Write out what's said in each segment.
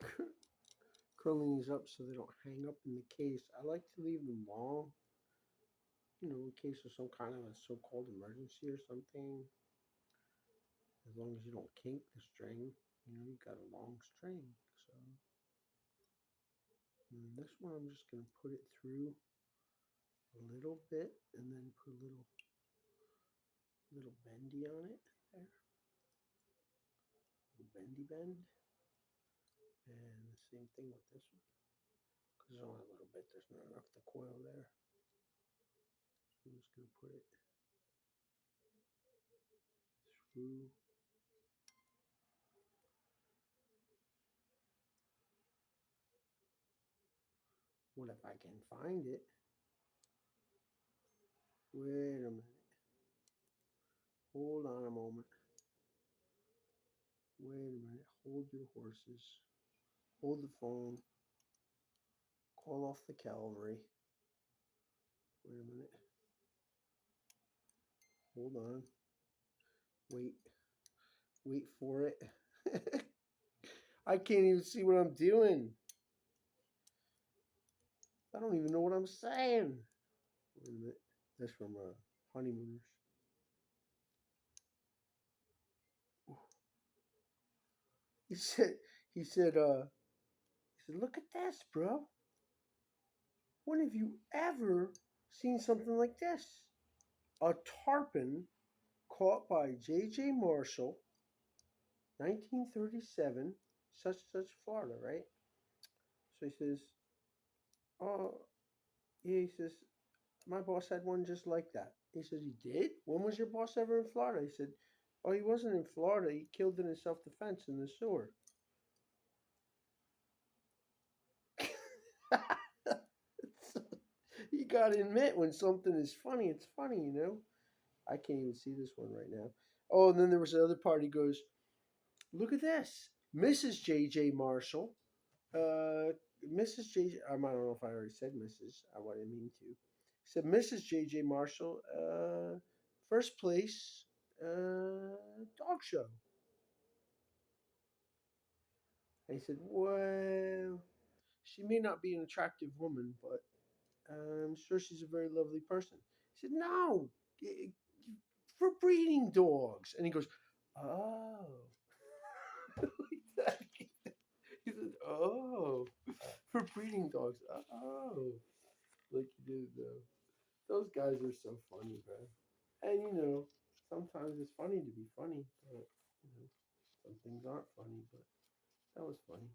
Just curling these up so they don't hang up in the case. I like to leave them long, in case of some kind of a so-called emergency or something. As long as you don't kink the string, you got a long string. So this one I'm just going to put it through a little bit and then put a little bendy on it there. Little bendy bend. And the same thing with this one. Because there's only a little bit, there's not enough to coil there. So I'm just going to put it through. What if I can find it? Wait a minute. Hold on a moment. Wait a minute. Hold your horses. Hold the phone. Call off the cavalry. Wait a minute. Hold on. Wait. Wait for it. I can't even see what I'm doing. I don't even know what I'm saying. Wait a minute. That's from Honeymooners. He said, he said, look at this, bro. When have you ever seen something like this? A tarpon caught by J.J. Marshall, 1937, such Florida, right? So he says, oh, yeah, he says, my boss had one just like that. He says, he did? When was your boss ever in Florida? He said, oh, he wasn't in Florida. He killed it in self-defense in the sewer. You gotta admit, when something is funny, it's funny. I can't even see this one right now. Oh, and then there was another part. He goes, look at this. Mrs. J.J. Marshall. Mrs. J.J. I don't know if I already said Mrs. I didn't mean to. He said, Mrs. J.J. Marshall, first place dog show. And he said, well, she may not be an attractive woman, but I'm sure she's a very lovely person. He said, no, for breeding dogs. And he goes, oh. He said, oh, for breeding dogs. Oh. Like you did, though. Those guys are so funny, bro. And, sometimes it's funny to be funny, but, some things aren't funny, but that was funny.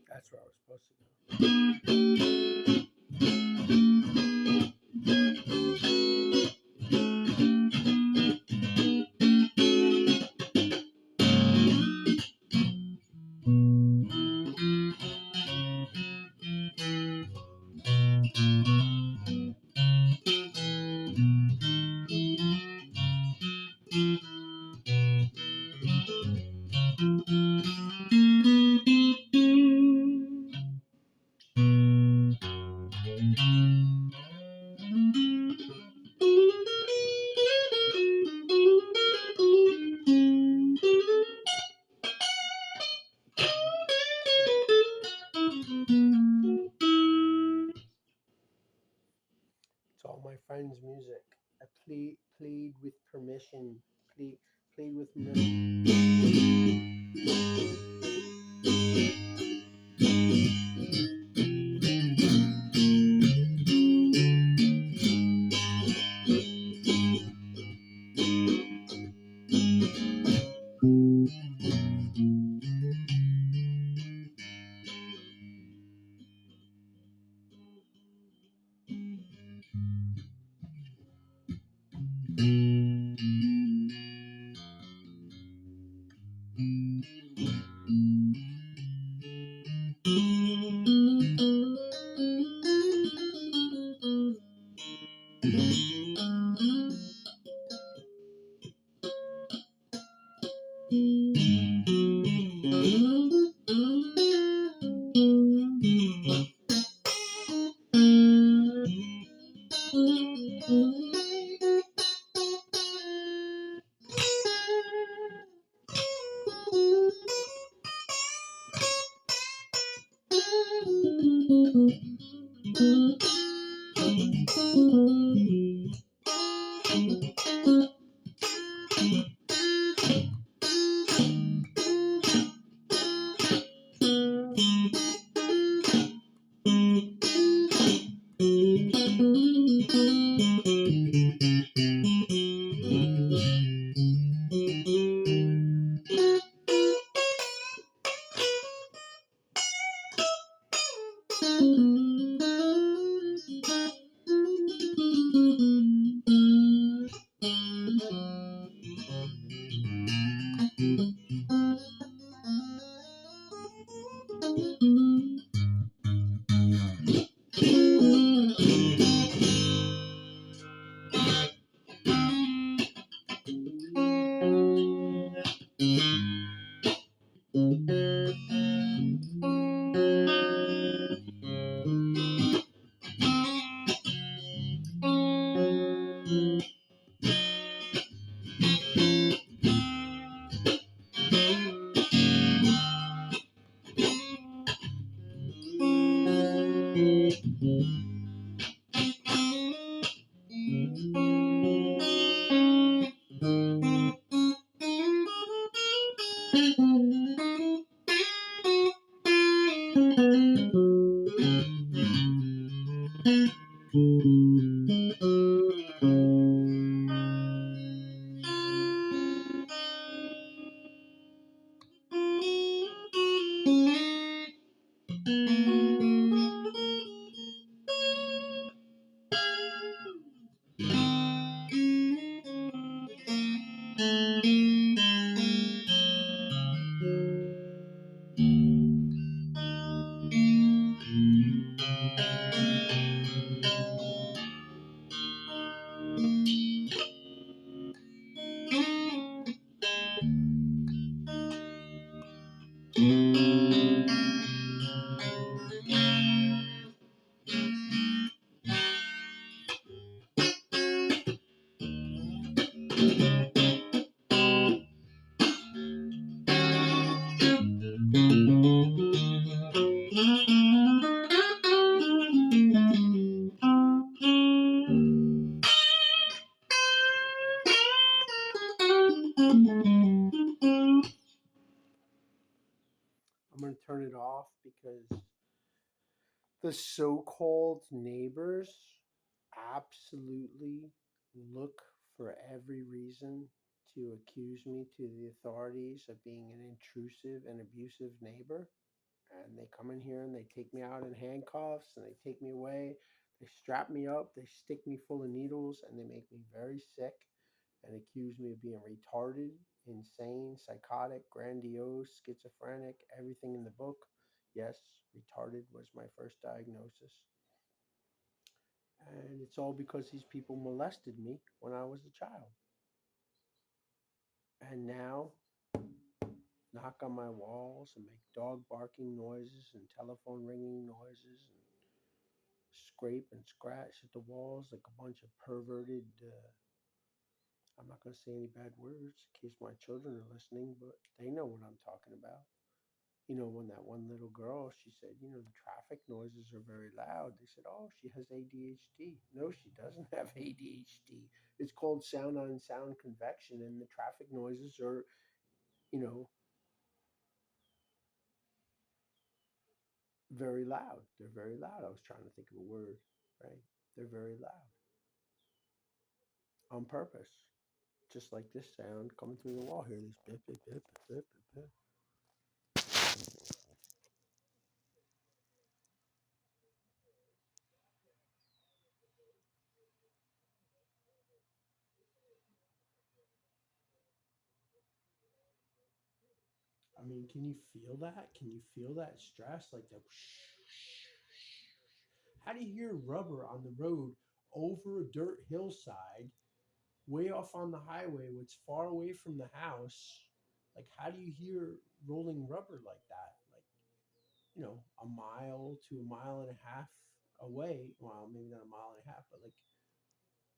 That's where I was supposed to go. It's all my friends' music. I played with permission. Played with permission. I'm going to turn it off because the so-called neighbors absolutely look for every reason to accuse me to the authorities of being an intrusive and abusive neighbor. And they come in here and they take me out in handcuffs and they take me away. They strap me up, they stick me full of needles, and they make me very sick and accuse me of being retarded, insane, psychotic, grandiose, schizophrenic, everything in the book. Yes, retarded was my first diagnosis. And it's all because these people molested me when I was a child. And now knock on my walls and make dog barking noises and telephone ringing noises and scrape and scratch at the walls like a bunch of perverted. I'm not going to say any bad words in case my children are listening, but they know what I'm talking about. You know, when that one little girl, she said, you know, the traffic noises are very loud. They said, oh, she has ADHD. No, she doesn't have ADHD. It's called sound on sound convection, and the traffic noises are, you know, very loud. They're very loud. I was trying to think of a word, right? They're very loud on purpose. Just like this sound coming through the wall here. This bip, bip, bip, bip, bip, bip. I mean, can you feel that? Can you feel that stress? Like the. How do you hear rubber on the road over a dirt hillside, way off on the highway, what's far away from the house? Like, how do you hear rolling rubber like that? Like, you know, a mile to a mile and a half away. Well, maybe not a mile and a half, but like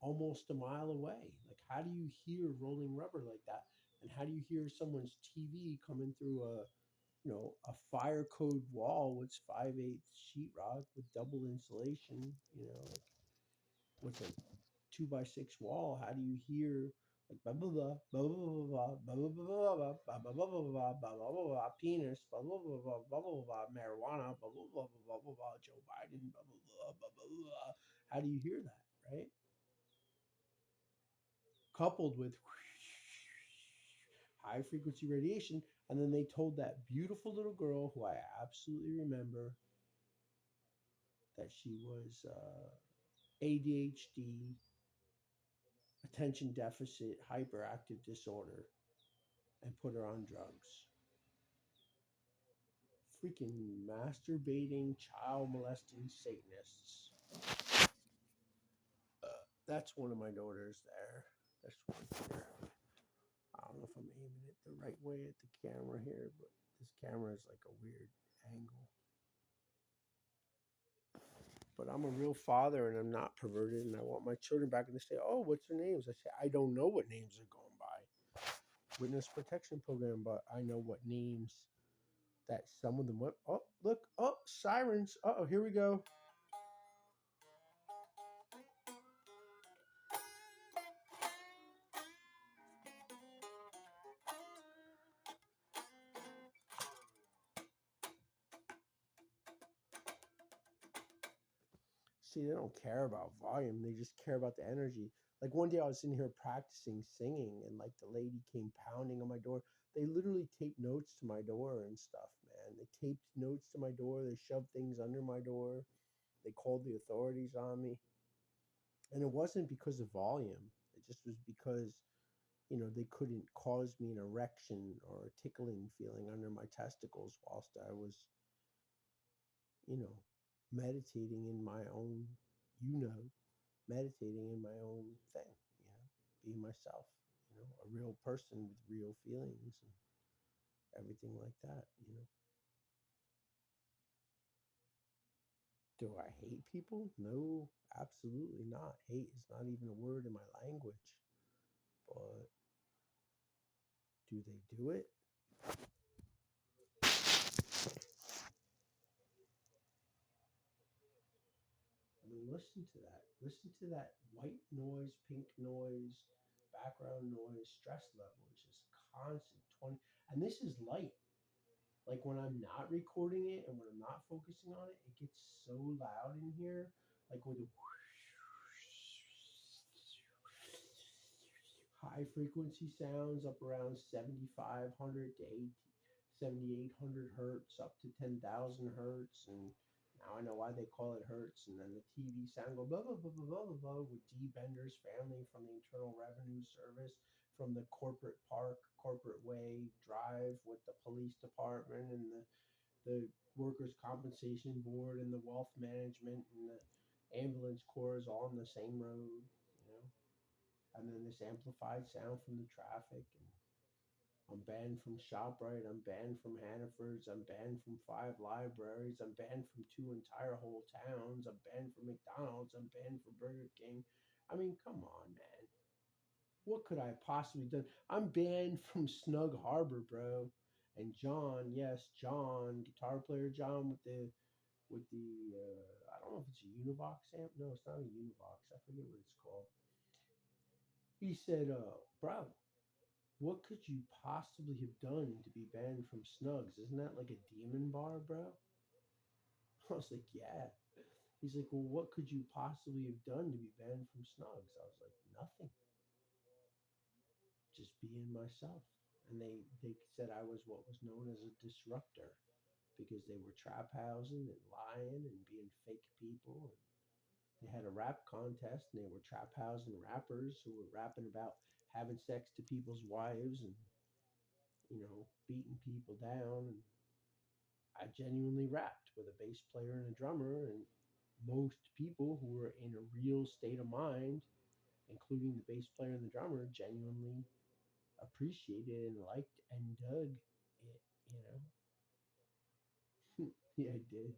almost a mile away. Like, how do you hear rolling rubber like that? And how do you hear someone's TV coming through a, you know, a fire code wall with 5/8 sheetrock with double insulation? You know, like with a 2x6 wall. How do you hear like blah blah blah blah blah blah blah blah blah blah blah blah blah blah blah blah blah blah penis blah blah blah blah blah blah blah marijuana blah blah blah blah blah blah Joe Biden blah blah blah blah blah blah? How do you hear that, right? Coupled with high frequency radiation. And then they told that beautiful little girl, who I absolutely remember, that she was ADHD, attention deficit, hyperactive disorder, and put her on drugs. Freaking masturbating, child molesting Satanists. That's one of my daughters there. That's one here. I don't know if I'm aiming it the right way at the camera here, but this camera is like a weird angle. But I'm a real father and I'm not perverted and I want my children back and they say, oh, what's their names? I say, I don't know what names are going by. Witness protection program, but I know what names that some of them went. Oh, look, oh, sirens. Oh, here we go. See, they don't care about volume. They just care about the energy. Like one day I was in here practicing singing and like the lady came pounding on my door. They literally taped notes to my door and stuff, man. They taped notes to my door. They shoved things under my door. They called the authorities on me. And it wasn't because of volume. It just was because, you know, they couldn't cause me an erection or a tickling feeling under my testicles whilst I was, you know, meditating in my own, you know, meditating in my own thing, you know, being myself, you know, a real person with real feelings and everything like that, you know. Do I hate people? No, absolutely not. Hate is not even a word in my language. But do they do it? I mean, listen to that. Listen to that white noise, pink noise, background noise, stress level is just constant 20. And this is light. Like when I'm not recording it and when I'm not focusing on it, it gets so loud in here. Like with the high frequency sounds up around 7,500 to 7,800 hertz up to 10,000 hertz. And now I know why they call it hertz. And then the TV sound go blah, blah, blah, blah, blah, blah, blah with D. Bender's family from the Internal Revenue Service, from the corporate park, corporate way drive with the police department and the workers' compensation board and the wealth management and the ambulance corps is all on the same road, you know. And then this amplified sound from the traffic. And I'm banned from ShopRite. I'm banned from Hannaford's. I'm banned from 5 libraries. I'm banned from 2 entire whole towns. I'm banned from McDonald's. I'm banned from Burger King. I mean, come on, man. What could I have possibly done? I'm banned from Snug Harbor, bro. And John, yes, John, guitar player John with the I don't know if it's a Univox amp. No, it's not a Univox. I forget what it's called. He said, bro, what could you possibly have done to be banned from Snugs? Isn't that like a demon bar, bro? I was like, yeah. He's like, well, what could you possibly have done to be banned from Snugs? I was like, nothing, just being myself. And they said I was what was known as a disruptor because they were trap housing and lying and being fake people. And they had a rap contest and they were trap housing rappers who were rapping about having sex to people's wives and beating people down. And I genuinely rapped with a bass player and a drummer, and most people who were in a real state of mind, including the bass player and the drummer, genuinely appreciated and liked and dug it, you know? Yeah, I did.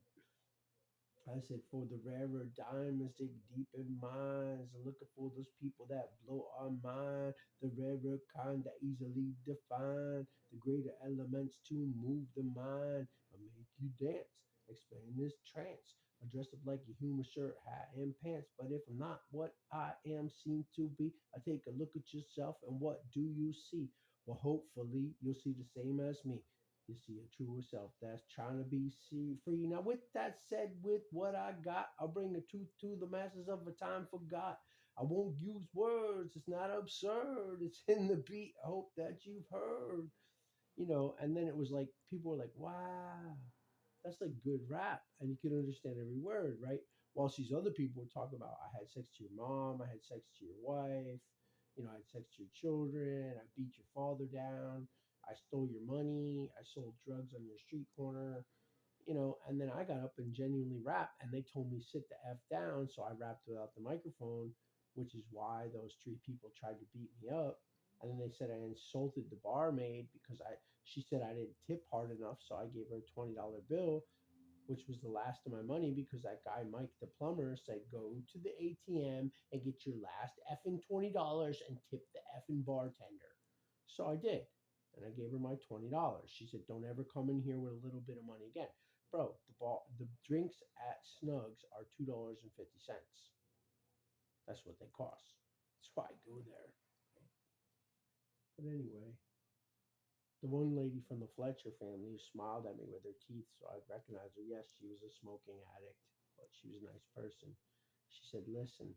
I said, for the rarer diamonds dig deep in mines, looking for those people that blow our mind, the rarer kind that easily define, the greater elements to move the mind, or make you dance, expand this trance. I dress up like a human shirt, hat, and pants, but if I'm not what I am seem to be, I take a look at yourself and what do you see? Well, hopefully you'll see the same as me. You see a truer self that's trying to be free. Now, with that said, with what I got, I'll bring the truth to the masses of a time forgot. I won't use words. It's not absurd. It's in the beat. I hope that you've heard. And then it was like people were like, "Wow, that's like good rap," and you can understand every word, right? Whilst these other people were talking about, I had sex to your mom, I had sex to your wife, I had sex to your children, I beat your father down, I stole your money, I sold drugs on your street corner, and then I got up and genuinely rapped, and they told me sit the f down, so I rapped without the microphone, which is why those three people tried to beat me up. And then they said I insulted the barmaid because she said I didn't tip hard enough, so I gave her a $20 bill, which was the last of my money because that guy Mike the plumber said go to the ATM and get your last effing $20 and tip the effing bartender. So I did. And I gave her my $20. She said, don't ever come in here with a little bit of money again. Bro, the drinks at Snugs are $2.50. That's what they cost. That's why I go there. But anyway, the one lady from the Fletcher family who smiled at me with her teeth, so I recognized her. Yes, she was a smoking addict, but she was a nice person. She said, listen,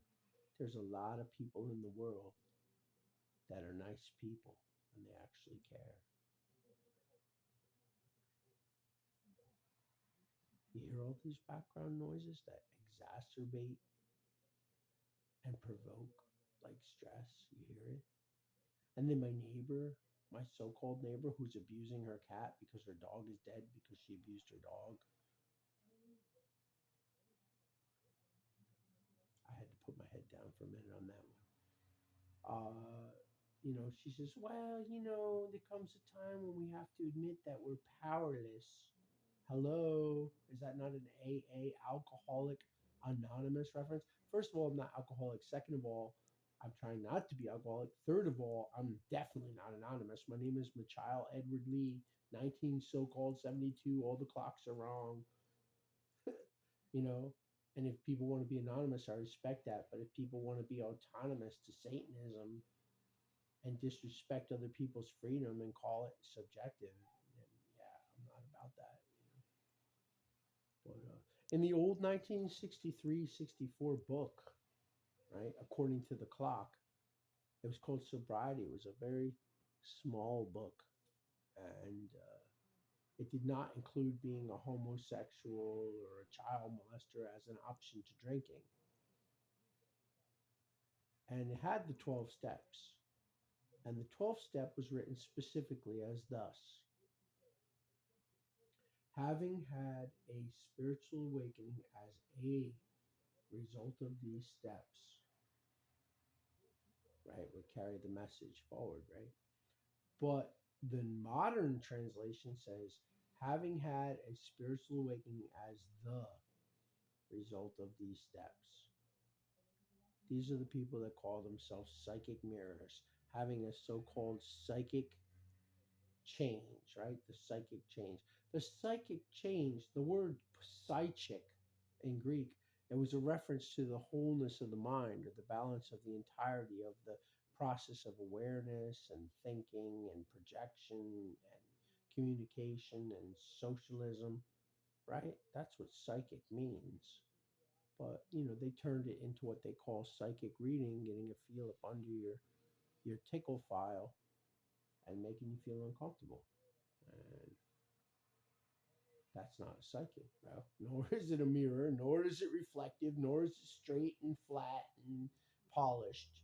there's a lot of people in the world that are nice people and they actually care. You hear all these background noises that exacerbate and provoke like stress. You hear it. And then my neighbor, my so called neighbor who's abusing her cat because her dog is dead because she abused her dog. I had to put my head down for a minute on that one. She says, well, there comes a time when we have to admit that we're powerless. Hello, is that not an AA Alcoholic Anonymous reference? First of all, I'm not alcoholic. Second of all, I'm trying not to be alcoholic. Third of all, I'm definitely not anonymous. My name is Michael Edward Lee, 19 so called 72. All the clocks are wrong, you know. And if people want to be anonymous, I respect that. But if people want to be autonomous to Satanism, and disrespect other people's freedom and call it subjective, then yeah, I'm not about In the old 1963-64 book, right, according to the clock, it was called Sobriety. It was a very small book, and it did not include being a homosexual or a child molester as an option to drinking. And it had the 12 steps. And the 12th step was written specifically as thus: having had a spiritual awakening as a result of these steps, right, would carry the message forward, right? But the modern translation says, having had a spiritual awakening as the result of these steps. These are the people that call themselves psychic mirrors, having a so called psychic change, right? The psychic change. The psychic change, the word psychic in Greek, it was a reference to the wholeness of the mind or the balance of the entirety of the process of awareness and thinking and projection and communication and socialism, right? That's what psychic means. But they turned it into what they call psychic reading, getting a feel up under your tickle file and making you feel uncomfortable. And that's not a psychic, bro. Nor is it a mirror, nor is it reflective, nor is it straight and flat and polished.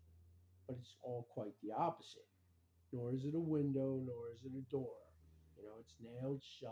But it's all quite the opposite. Nor is it a window, nor is it a door. It's nailed shut.